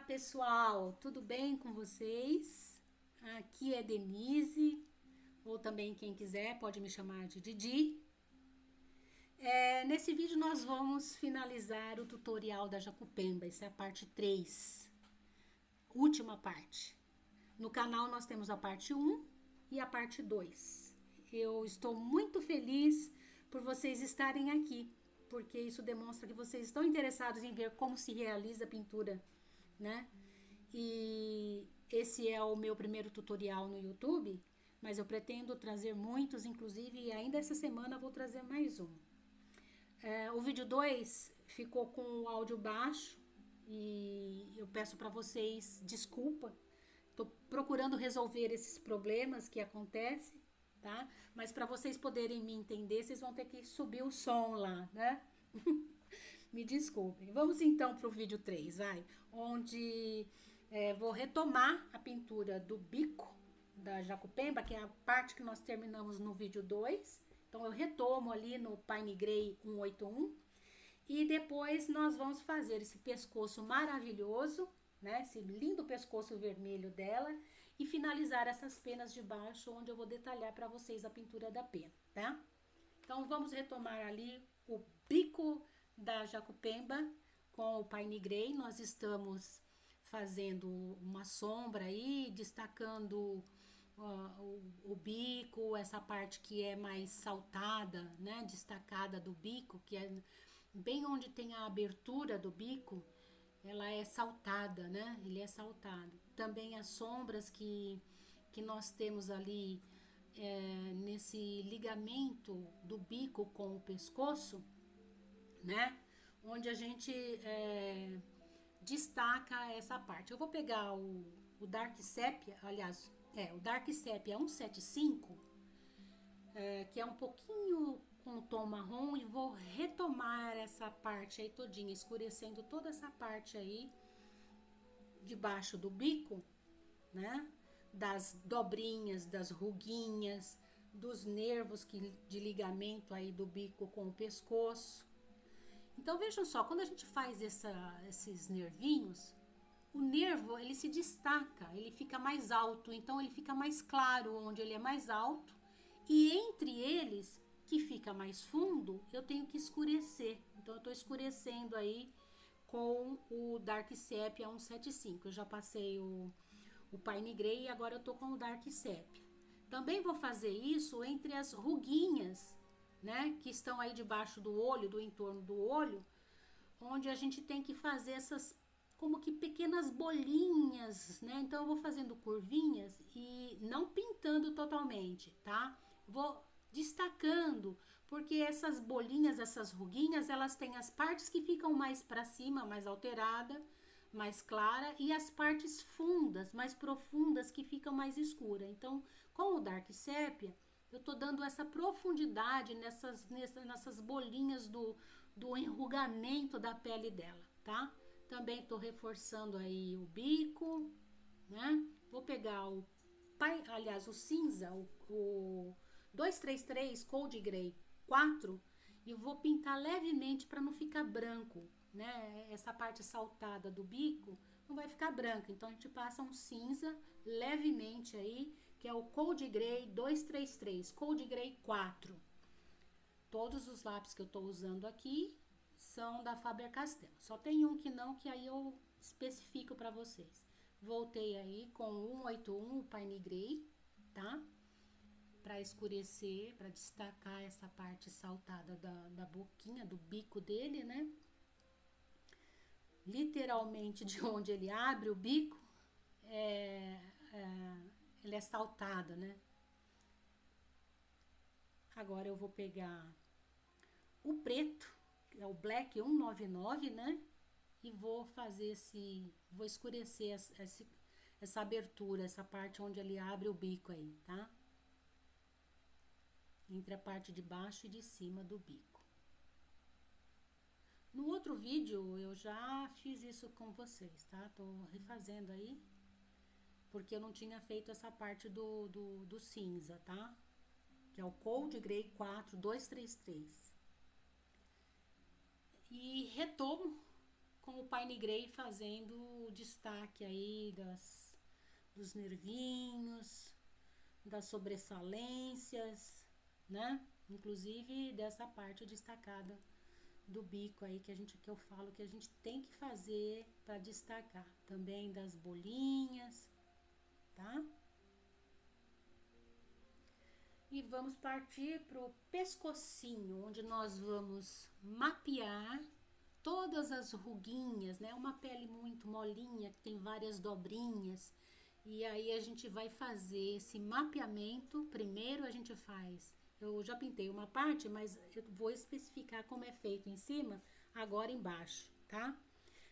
Pessoal, tudo bem com vocês? Aqui é Denise, ou também quem quiser pode me chamar de Didi. Nesse vídeo nós vamos finalizar o tutorial da Jacupemba, essa é a parte 3, última parte. No canal nós temos a parte 1 e a parte 2. Eu estou muito feliz por vocês estarem aqui, porque isso demonstra que vocês estão interessados em ver como se realiza a pintura, né? E esse é o meu primeiro tutorial no YouTube, mas eu pretendo trazer muitos, inclusive, e ainda essa semana vou trazer mais um. O vídeo 2 ficou com o áudio baixo e eu peço para vocês desculpa. Estou procurando resolver esses problemas que acontecem, tá? Mas para vocês poderem me entender, vocês vão ter que subir o som lá, né? Me desculpem. Vamos então para o vídeo 3, vai, onde vou retomar a pintura do bico da Jacupemba, que é a parte que nós terminamos no vídeo 2. Então eu retomo ali no Pine Grey 181 e depois nós vamos fazer esse pescoço maravilhoso, né? Esse lindo pescoço vermelho dela e finalizar essas penas de baixo, onde eu vou detalhar para vocês a pintura da pena, tá? Então vamos retomar ali o bico da Jacupemba com o Pine Grey. Nós estamos fazendo uma sombra aí, destacando o bico, essa parte que é mais saltada, né, destacada do bico, que é bem onde tem a abertura do bico, ela é saltada, né, ele é saltado. Também as sombras que nós temos ali nesse ligamento do bico com o pescoço, né, onde a gente destaca essa parte. Eu vou pegar o Dark Sepia, aliás, o Dark Sepia 175, que é um pouquinho com o tom marrom, e vou retomar essa parte aí todinha, escurecendo toda essa parte aí debaixo do bico, né? Das dobrinhas, das ruguinhas, dos nervos de ligamento aí do bico com o pescoço. Então vejam só, quando a gente faz esses nervinhos, o nervo ele se destaca, ele fica mais alto, então ele fica mais claro onde ele é mais alto, e entre eles, que fica mais fundo, eu tenho que escurecer. Então eu estou escurecendo aí com o Dark Sepia 175. Eu já passei o Pine Grey e agora eu tô com o Dark Sepia. Também vou fazer isso entre as ruguinhas, né, que estão aí debaixo do olho, do entorno do olho, onde a gente tem que fazer essas como que pequenas bolinhas, né? Então eu vou fazendo curvinhas e não pintando totalmente, tá? Vou destacando, porque essas bolinhas, essas ruguinhas, elas têm as partes que ficam mais para cima, mais alterada, mais clara, e as partes fundas, mais profundas, que ficam mais escura. Então, com o Dark Sepia, eu tô dando essa profundidade nessas bolinhas do enrugamento da pele dela, tá? Também tô reforçando aí o bico, né? Vou pegar o cinza, o 233 Cold Grey 4, e vou pintar levemente para não ficar branco, né? Essa parte saltada do bico não vai ficar branca, então a gente passa um cinza levemente aí, que é o Cold Grey 233, Cold Grey 4. Todos os lápis que eu tô usando aqui são da Faber-Castell. Só tem um que não, que aí eu especifico para vocês. Voltei aí com o 181, o Pine Grey, tá? Para escurecer, para destacar essa parte saltada da boquinha, do bico dele, né? Literalmente de onde ele abre o bico, ele é saltado, né? Agora eu vou pegar o preto, é o Black 199, né? E vou fazer vou escurecer essa abertura, essa parte onde ele abre o bico aí, tá? Entre a parte de baixo e de cima do bico. No outro vídeo eu já fiz isso com vocês, tá? Tô refazendo aí, porque eu não tinha feito essa parte do cinza, tá? Que é o Cold Grey 4 233. E retomo com o Pine Grey fazendo o destaque aí dos nervinhos, das sobressalências, né? Inclusive dessa parte destacada do bico aí que eu falo que a gente tem que fazer para destacar. Também das bolinhas, tá? E vamos partir pro pescocinho, onde nós vamos mapear todas as ruguinhas, né? Uma pele muito molinha, que tem várias dobrinhas. E aí a gente vai fazer esse mapeamento. Primeiro a gente faz, eu já pintei uma parte, mas eu vou especificar como é feito em cima, agora embaixo, tá?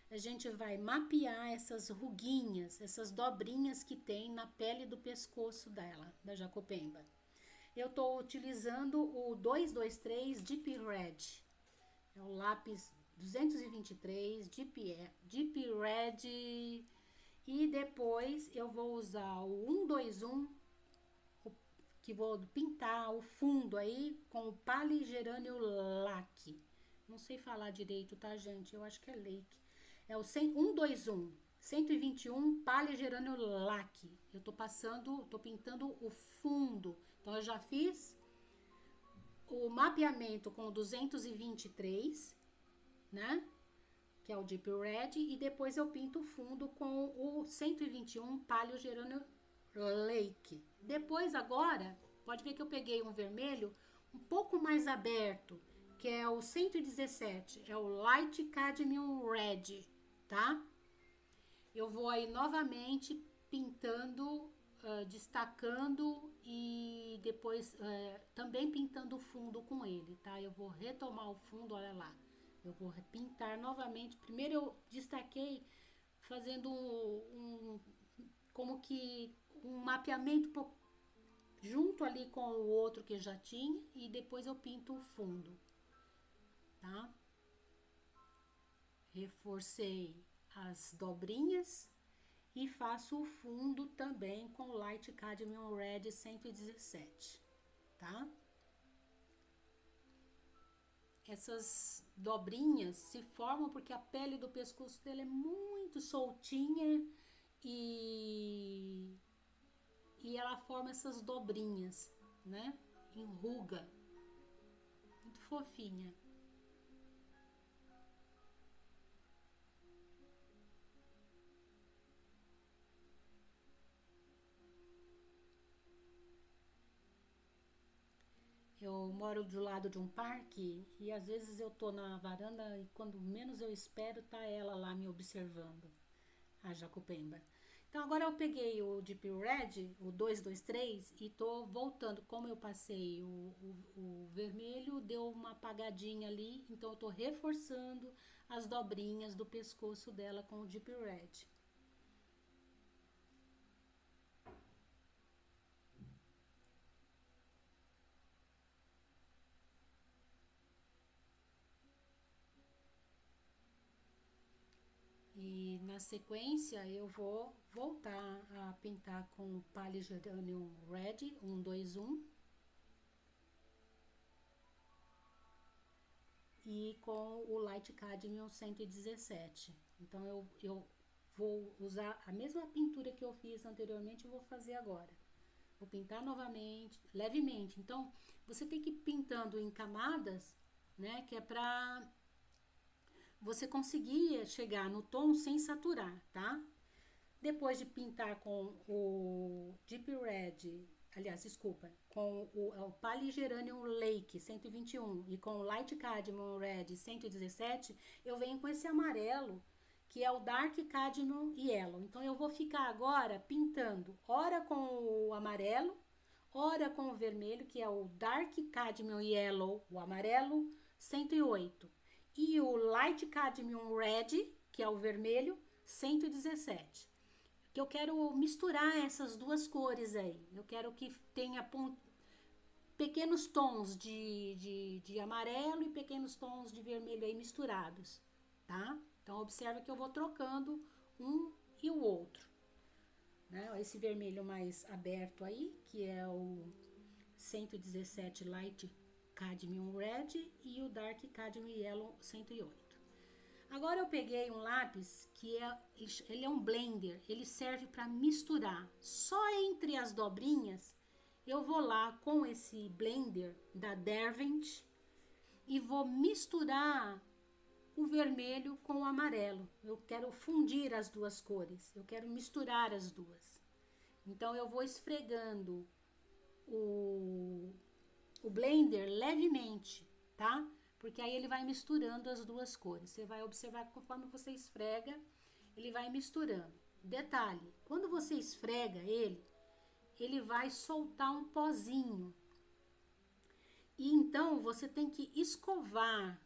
A gente vai mapear essas ruguinhas, essas dobrinhas que tem na pele do pescoço dela, da Jacopemba. Eu tô utilizando o 223 Deep Red, é o lápis 223 Deep Red, e depois eu vou usar o 121, que vou pintar o fundo aí com o Paligerânio Lac. Não sei falar direito, tá, gente? Eu acho que é Lake. É o 121, 121 Paligerânio Lac. Eu tô pintando o fundo. Então eu já fiz o mapeamento com o 223, né? Que é o Deep Red, e depois eu pinto o fundo com o 121 Palio Gerânio Lake. Depois agora, pode ver que eu peguei um vermelho um pouco mais aberto, que é o 117, é o Light Cadmium Red, tá? Eu vou aí novamente pintando, destacando e depois também pintando o fundo com ele, tá? Eu vou retomar o fundo, olha lá. Eu vou pintar novamente. Primeiro eu destaquei fazendo como que um mapeamento junto ali com o outro que já tinha, e depois eu pinto o fundo, tá? Reforcei as dobrinhas e faço o fundo também com Light Cadmium Red 117, tá? Essas dobrinhas se formam porque a pele do pescoço dele é muito soltinha e ela forma essas dobrinhas, né? Enruga. Muito fofinha. Eu moro do lado de um parque e às vezes eu tô na varanda e quando menos eu espero tá ela lá me observando, a Jacopemba. Então agora eu peguei o Deep Red, o 223, e tô voltando. Como eu passei o vermelho, deu uma apagadinha ali, então eu tô reforçando as dobrinhas do pescoço dela com o Deep Red. E na sequência eu vou voltar a pintar com o Paligeranium Red 121 e com o Light Cadmium 117. Então eu vou usar a mesma pintura que eu fiz anteriormente, eu vou fazer agora. Vou pintar novamente, levemente. Então você tem que ir pintando em camadas, né? Que é pra você conseguir chegar no tom sem saturar, tá? Depois de pintar com o Deep Red, aliás, desculpa, com o Paligeranium Lake 121 e com o Light Cadmium Red 117, eu venho com esse amarelo, que é o Dark Cadmium Yellow. Então eu vou ficar agora pintando, ora com o amarelo, ora com o vermelho, que é o Dark Cadmium Yellow, o amarelo 108, e o Light Cadmium Red, que é o vermelho 117. Que eu quero misturar essas duas cores aí. Eu quero que tenha pequenos tons de amarelo e pequenos tons de vermelho aí misturados, tá? Então observa que eu vou trocando um e o outro, né? Esse vermelho mais aberto aí, que é o 117 Light Cadmium Red, e o Dark Cadmium Yellow 108. Agora eu peguei um lápis ele é um blender, ele serve para misturar. Só entre as dobrinhas eu vou lá com esse blender da Derwent e vou misturar o vermelho com o amarelo. Eu quero fundir as duas cores, eu quero misturar as duas. Então eu vou esfregando o blender levemente, tá? Porque aí ele vai misturando as duas cores. Você vai observar que conforme você esfrega, ele vai misturando. Detalhe, quando você esfrega ele vai soltar um pozinho. E então você tem que escovar,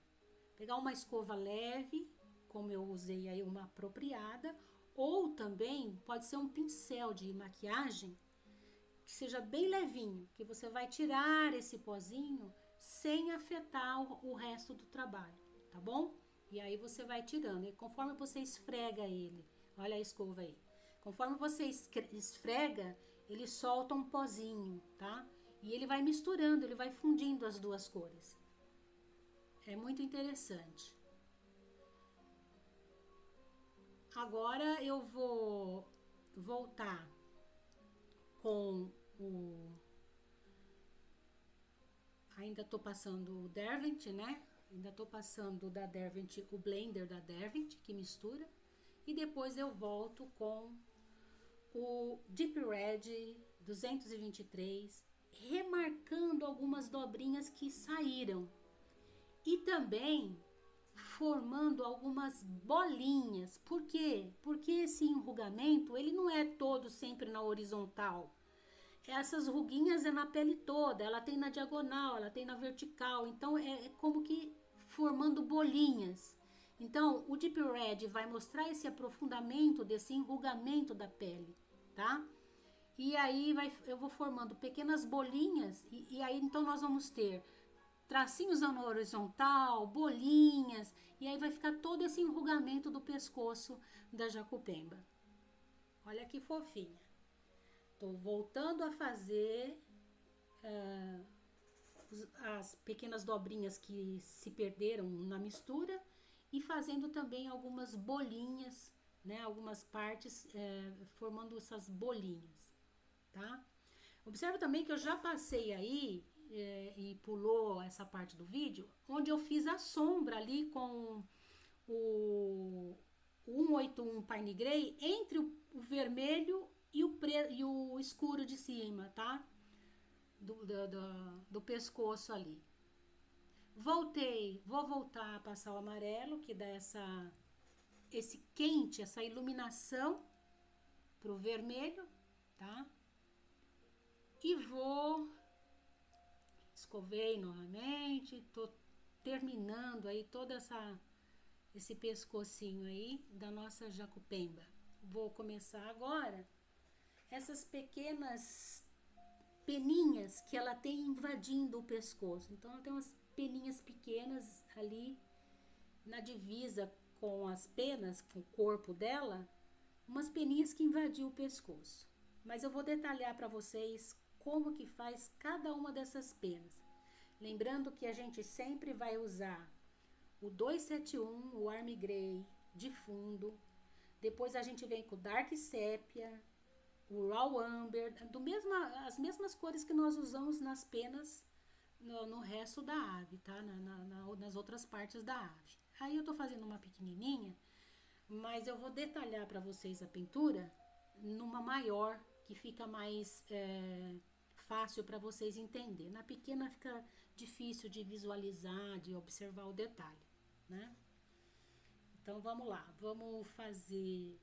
pegar uma escova leve, como eu usei aí uma apropriada, ou também pode ser um pincel de maquiagem que seja bem levinho, que você vai tirar esse pozinho sem afetar o resto do trabalho, tá bom? E aí você vai tirando, e conforme você esfrega ele, olha a escova aí, conforme você esfrega, ele solta um pozinho, tá? E ele vai misturando, ele vai fundindo as duas cores. É muito interessante. Agora eu vou voltar com ainda tô passando o Derwent, né? Ainda tô passando da Derwent, o blender da Derwent, que mistura. E depois eu volto com o Deep Red 223, remarcando algumas dobrinhas que saíram. E também formando algumas bolinhas. Por quê? Porque esse enrugamento, ele não é todo sempre na horizontal. Essas ruguinhas é na pele toda, ela tem na diagonal, ela tem na vertical, então é como que formando bolinhas. Então, o Deep Red vai mostrar esse aprofundamento desse enrugamento da pele, tá? E aí eu vou formando pequenas bolinhas, e aí então nós vamos ter tracinhos na horizontal, bolinhas, e aí vai ficar todo esse enrugamento do pescoço da Jacupemba. Olha que fofinha. Tô voltando a fazer as pequenas dobrinhas que se perderam na mistura e fazendo também algumas bolinhas, né? Algumas partes formando essas bolinhas, tá? Observa também que eu já passei aí e pulou essa parte do vídeo, onde eu fiz a sombra ali com o 181 Pine Grey entre o vermelho e o escuro de cima, tá? Do pescoço ali. Vou voltar a passar o amarelo, que dá esse quente, essa iluminação pro vermelho, tá? E escovei novamente, tô terminando aí toda esse pescocinho aí da nossa Jacupemba. Vou começar agora essas pequenas peninhas que ela tem invadindo o pescoço. Então ela tem umas peninhas pequenas ali na divisa com as penas, com o corpo dela, umas peninhas que invadiu o pescoço. Mas eu vou detalhar para vocês como que faz cada uma dessas penas. Lembrando que a gente sempre vai usar o 271, o Army Grey de fundo. Depois a gente vem com o Dark Sepia, o Raw Amber, as mesmas cores que nós usamos nas penas no resto da ave, tá? Nas outras partes da ave. Aí eu tô fazendo uma pequenininha, mas eu vou detalhar para vocês a pintura numa maior, que fica mais fácil para vocês entenderem. Na pequena fica difícil de visualizar, de observar o detalhe, né? Então vamos lá, vamos fazer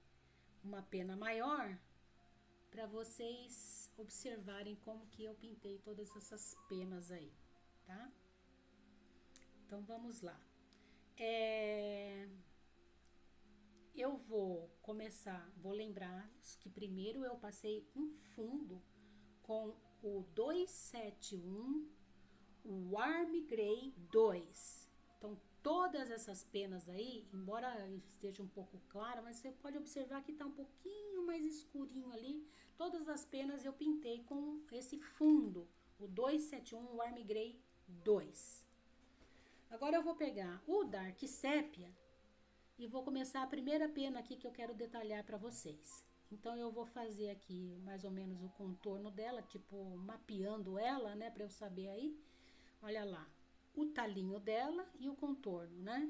uma pena maior para vocês observarem como que eu pintei todas essas penas aí, tá? Então vamos lá. Eu vou começar, vou lembrar-vos que primeiro eu passei um fundo com o 271, o Army Grey 2. Então todas essas penas aí, embora esteja um pouco clara, mas você pode observar que tá um pouquinho mais escurinho ali. Todas as penas eu pintei com esse fundo, o 271, o Army Grey 2. Agora eu vou pegar o Dark Sepia E vou começar a primeira pena aqui que eu quero detalhar para vocês. Então, eu vou fazer aqui mais ou menos o contorno dela, tipo, mapeando ela, né, para eu saber aí. Olha lá, o talinho dela e o contorno, né?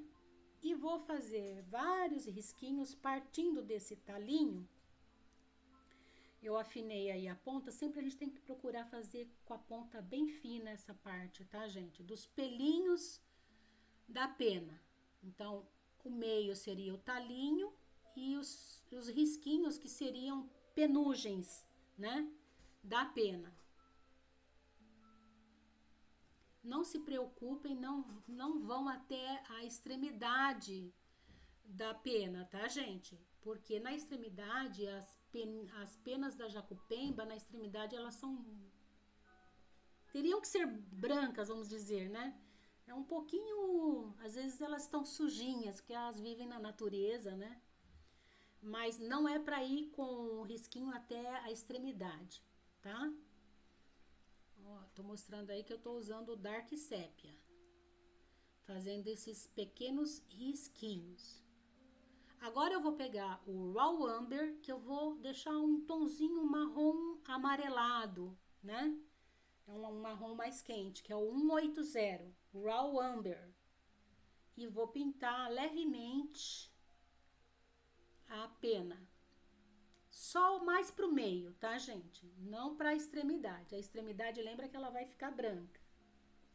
E vou fazer vários risquinhos partindo desse talinho. Eu afinei aí a ponta, sempre a gente tem que procurar fazer com a ponta bem fina essa parte, tá, gente? Dos pelinhos da pena. Então, o meio seria o talinho e os risquinhos que seriam penugens, né, da pena. Não se preocupem, não vão até a extremidade da pena, tá, gente? Porque na extremidade, as penas da jacupemba, na extremidade, elas são... teriam que ser brancas, vamos dizer, né? É um pouquinho... às vezes elas estão sujinhas, porque elas vivem na natureza, né? Mas não é para ir com o risquinho até a extremidade, tá? Ó, tô mostrando aí que eu tô usando o Dark Sépia, fazendo esses pequenos risquinhos. Agora eu vou pegar o Raw Amber, que eu vou deixar um tonzinho marrom amarelado, né? É um marrom mais quente, que é o 180, Raw Amber. E vou pintar levemente a pena. Só mais pro meio, tá, gente? Não pra extremidade. A extremidade, lembra que ela vai ficar branca,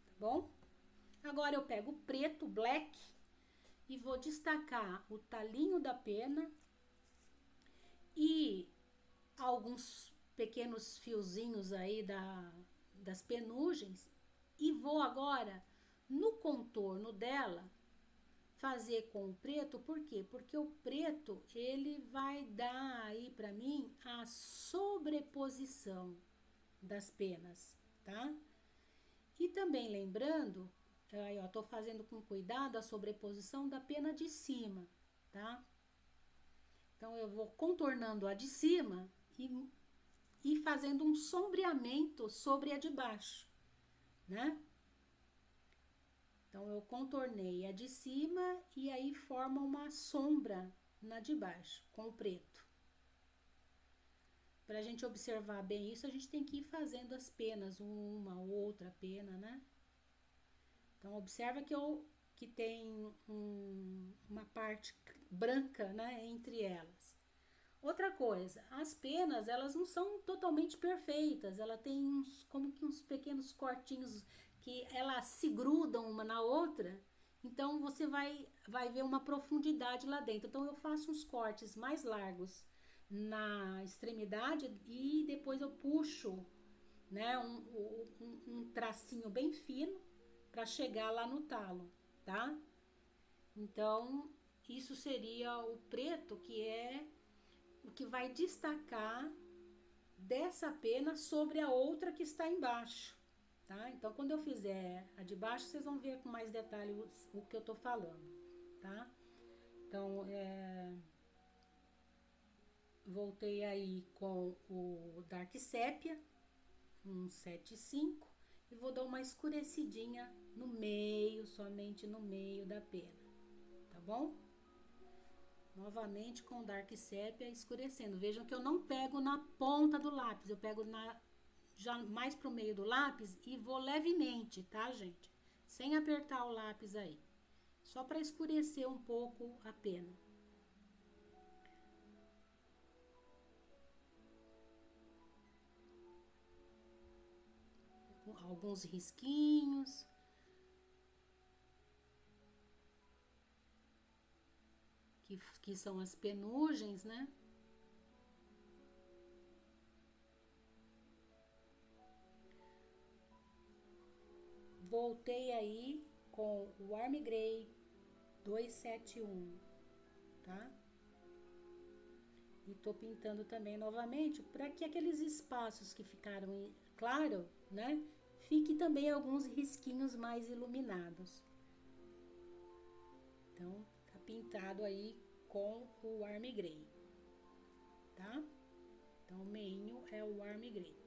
tá bom? Agora eu pego o preto, black, e vou destacar o talinho da pena e alguns pequenos fiozinhos aí das penugens, e vou agora no contorno dela fazer com o preto. Por quê? Porque o preto ele vai dar aí para mim a sobreposição das penas, tá? E também lembrando, aí ó, tô fazendo com cuidado a sobreposição da pena de cima, tá? Então eu vou contornando a de cima e fazendo um sombreamento sobre a de baixo, né? Então eu contornei a de cima e aí forma uma sombra na de baixo com o preto. Para a gente observar bem isso, a gente tem que ir fazendo as penas, uma outra pena, né? Então observa que tem uma parte branca, né, entre elas. Outra coisa, as penas, elas não são totalmente perfeitas, ela tem como que uns pequenos cortinhos que elas se grudam uma na outra, então você vai ver uma profundidade lá dentro. Então eu faço uns cortes mais largos na extremidade e depois eu puxo, né, um tracinho bem fino para chegar lá no talo, tá? Então isso seria o preto, que é o que vai destacar dessa pena sobre a outra que está embaixo, tá? Então, quando eu fizer a de baixo, vocês vão ver com mais detalhe o que eu tô falando, tá? Então, voltei aí com o Dark Sépia, um 75, e vou dar uma escurecidinha no meio, somente no meio da pena, tá bom? Novamente com o Dark Sépia escurecendo. Vejam que eu não pego na ponta do lápis, eu pego já mais pro meio do lápis e vou levemente, tá, gente? Sem apertar o lápis aí. Só para escurecer um pouco a pena. Alguns risquinhos. Que são as penugens, né? Voltei aí com o Army Grey 271, tá? E tô pintando também novamente para que aqueles espaços que ficaram claro, né? Fique também alguns risquinhos mais iluminados. Então, tá pintado aí com o Army Grey, tá? Então, o meinho é o Army Grey.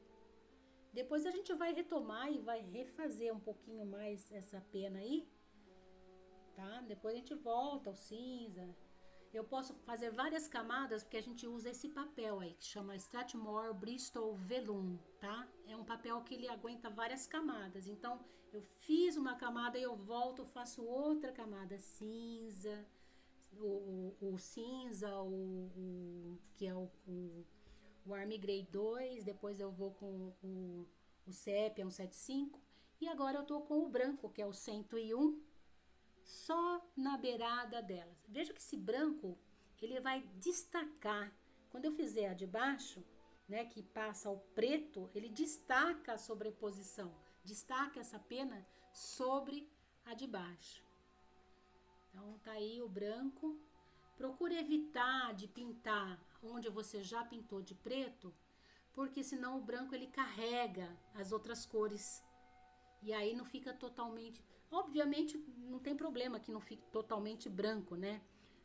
Depois a gente vai retomar e vai refazer um pouquinho mais essa pena aí, tá? Depois a gente volta ao cinza. eu posso fazer várias camadas, porque a gente usa esse papel aí, que chama Strathmore Bristol Vellum, tá? É um papel que ele aguenta várias camadas. Então, eu fiz uma camada e eu volto, faço outra camada cinza, o cinza, que é o Army Grey 2, depois eu vou com o sépia 175, e agora eu tô com o branco, que é o 101, só na beirada delas. Veja que esse branco, ele vai destacar. Quando eu fizer a de baixo, né, que passa o preto, ele destaca a sobreposição, destaca essa pena sobre a de baixo. Então tá aí o branco. Procure evitar de pintar onde você já pintou de preto, porque senão o branco ele carrega as outras cores e aí não fica totalmente. Obviamente não tem problema que não fique totalmente branco, né?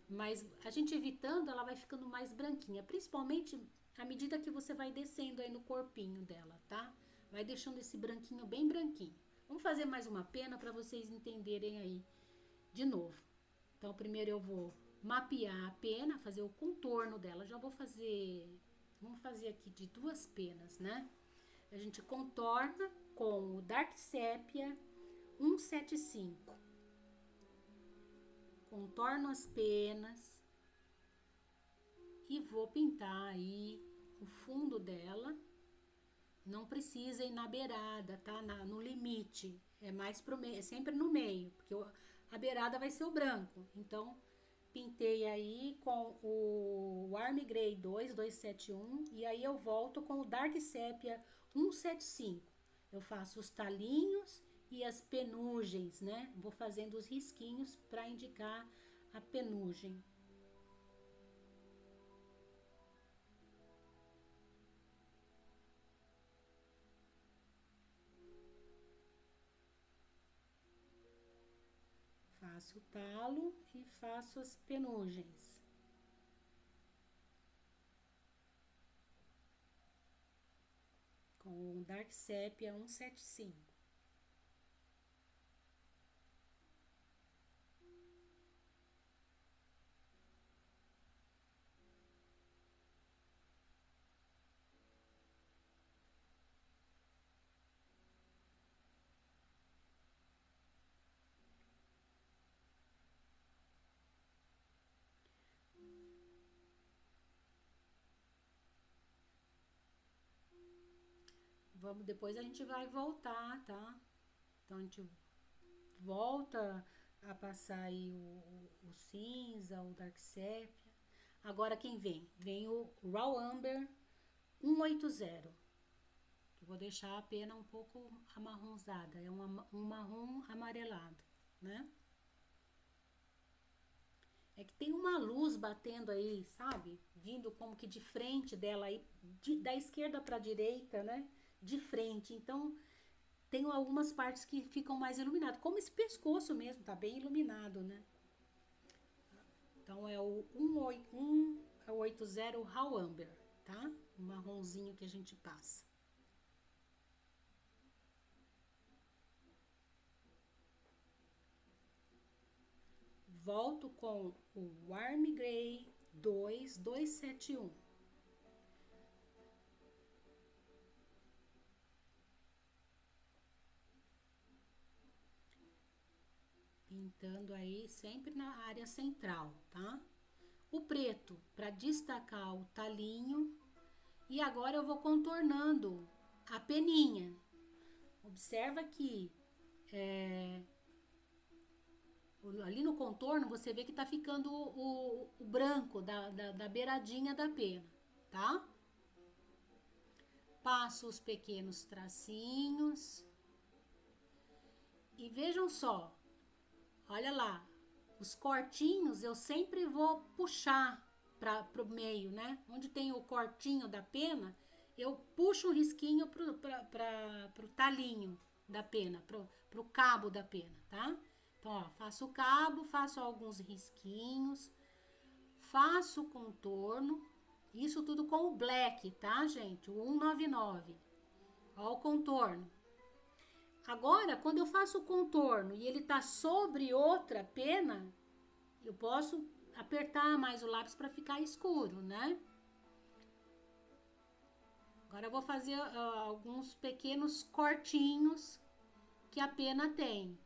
Mas a gente evitando, ela vai ficando mais branquinha, principalmente à medida que você vai descendo aí no corpinho dela, tá? Vai deixando esse branquinho bem branquinho. Vamos fazer mais uma pena para vocês entenderem aí de novo. Então primeiro eu vou mapear a pena, fazer o contorno dela. Já vou fazer, vamos fazer aqui de 2 penas, né? A gente contorna com o Dark Sepia 175. Contorno as penas e vou pintar aí o fundo dela. Não precisa ir na beirada, tá? No limite. É mais pro meio, é sempre no meio, porque a beirada vai ser o branco. Então, pintei aí com o Army Grey 271 e aí eu volto com o Dark Sepia 175. Eu faço os talinhos e as penugens, né? Vou fazendo os risquinhos para indicar a penugem. Faço o talo e faço as penugens. Com o Dark Sepia 175. Vamos, depois a gente vai voltar, tá? Então a gente volta a passar aí o cinza, o Dark Sepia. Agora quem vem? Vem o Raw Amber 180. Que eu vou deixar a pena um pouco amarronzada. É um marrom amarelado, né? É que tem uma luz batendo aí, sabe? Vindo como que de frente dela aí, da esquerda para a direita, né? De frente. Então, tem algumas partes que ficam mais iluminadas. Como esse pescoço mesmo, tá bem iluminado, né? Então, é o 180 Raw Amber, tá? O marronzinho que a gente passa. Volto com o Army Grey 271. Pintando aí sempre na área central, tá? O preto para destacar o talinho. E agora eu vou contornando a peninha. Observa que ali no contorno você vê que tá ficando o branco da beiradinha da pena, tá? Passo os pequenos tracinhos. E vejam só, olha lá, os cortinhos eu sempre vou puxar para o meio, né? Onde tem o cortinho da pena, eu puxo um risquinho pro talinho da pena, pro cabo da pena, tá? Então, ó, faço o cabo, faço alguns risquinhos, faço o contorno, isso tudo com o black, tá, gente? O 199. Ó o contorno. Agora, quando eu faço o contorno e ele tá sobre outra pena, eu posso apertar mais o lápis para ficar escuro, né? Agora eu vou fazer alguns pequenos cortinhos que a pena tem.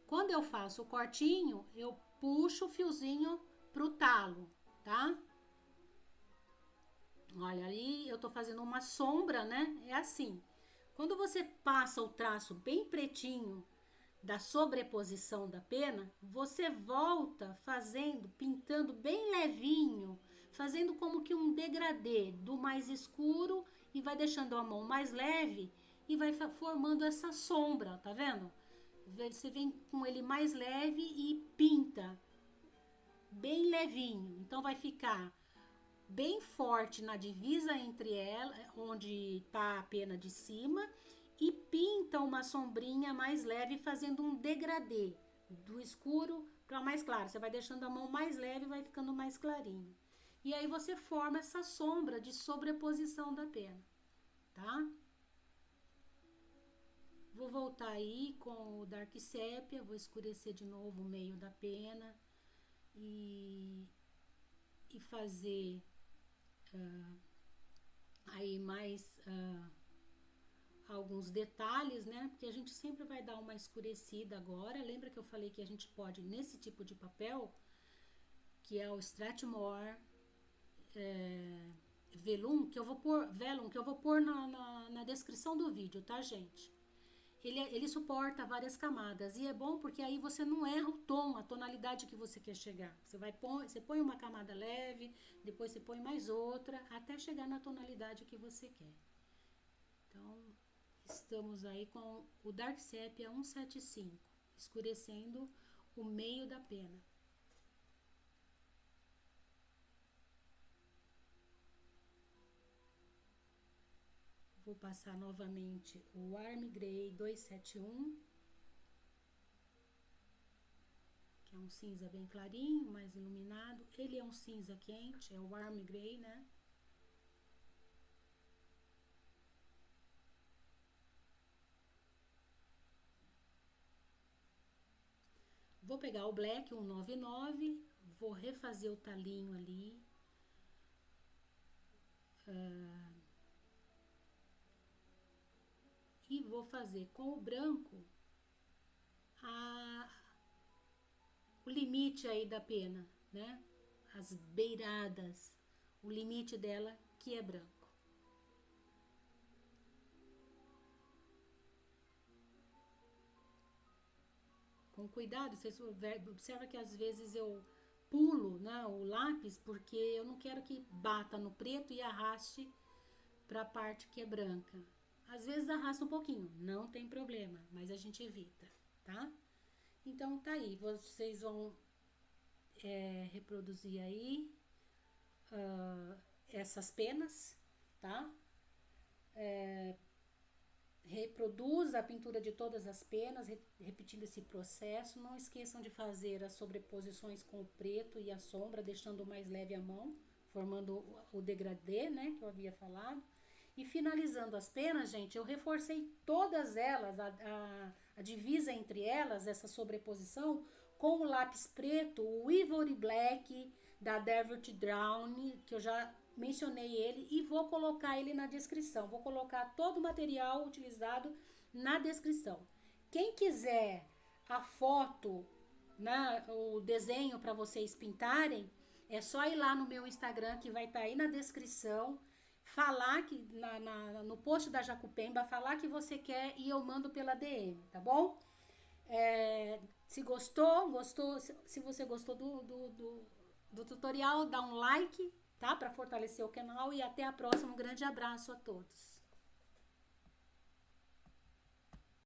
Quando eu faço o cortinho, eu puxo o fiozinho pro talo, tá? Olha, ali eu tô fazendo uma sombra, né? É assim. Quando você passa o traço bem pretinho da sobreposição da pena, você volta fazendo, pintando bem levinho, fazendo como que um degradê do mais escuro e vai deixando a mão mais leve e vai formando essa sombra, tá vendo? Você vem com ele mais leve e pinta bem levinho. Então vai ficar bem forte na divisa entre ela, onde tá a pena de cima, e pinta uma sombrinha mais leve, fazendo um degradê do escuro para mais claro. Você vai deixando a mão mais leve e vai ficando mais clarinho. E aí você forma essa sombra de sobreposição da pena, tá? Vou voltar aí com o Dark Sepia, vou escurecer de novo o meio da pena e fazer aí mais alguns detalhes, né? Porque a gente sempre vai dar uma escurecida agora. Lembra que eu falei que a gente pode, nesse tipo de papel, que é o Strathmore Vellum, que eu vou pôr na descrição do vídeo, tá, gente? Ele suporta várias camadas e é bom porque aí você não erra o tom, a tonalidade que você quer chegar. Você põe uma camada leve, depois você põe mais outra, até chegar na tonalidade que você quer. Então, estamos aí com o Dark Sepia 175, escurecendo o meio da pena. Vou passar novamente o Warm Grey 271, que é um cinza bem clarinho, mais iluminado. Ele é um cinza quente, é o Warm Grey, né? Vou pegar o Black 199, vou refazer o talinho ali. E vou fazer com o branco o limite aí da pena, né? As beiradas, o limite dela que é branco. Com cuidado, vocês observam que às vezes eu pulo, né, o lápis porque eu não quero que bata no preto e arraste para a parte que é branca. Às vezes arrasta um pouquinho, não tem problema, mas a gente evita, tá? Então tá aí, vocês vão reproduzir aí essas penas, tá? Reproduza a pintura de todas as penas, repetindo esse processo. Não esqueçam de fazer as sobreposições com o preto e a sombra, deixando mais leve a mão, formando o degradê, né, que eu havia falado. E finalizando as penas, gente, eu reforcei todas elas, a divisa entre elas, essa sobreposição, com o lápis preto, o Ivory Black da Derwent Brown, que eu já mencionei ele, e vou colocar ele na descrição. Vou colocar todo o material utilizado na descrição. Quem quiser a foto, né, o desenho para vocês pintarem, é só ir lá no meu Instagram, que vai estar aí na descrição, falar que no post da Jacupemba, falar que você quer e eu mando pela DM, tá bom? Se se você gostou do tutorial, dá um like, tá? Para fortalecer o canal e até a próxima. Um grande abraço a todos.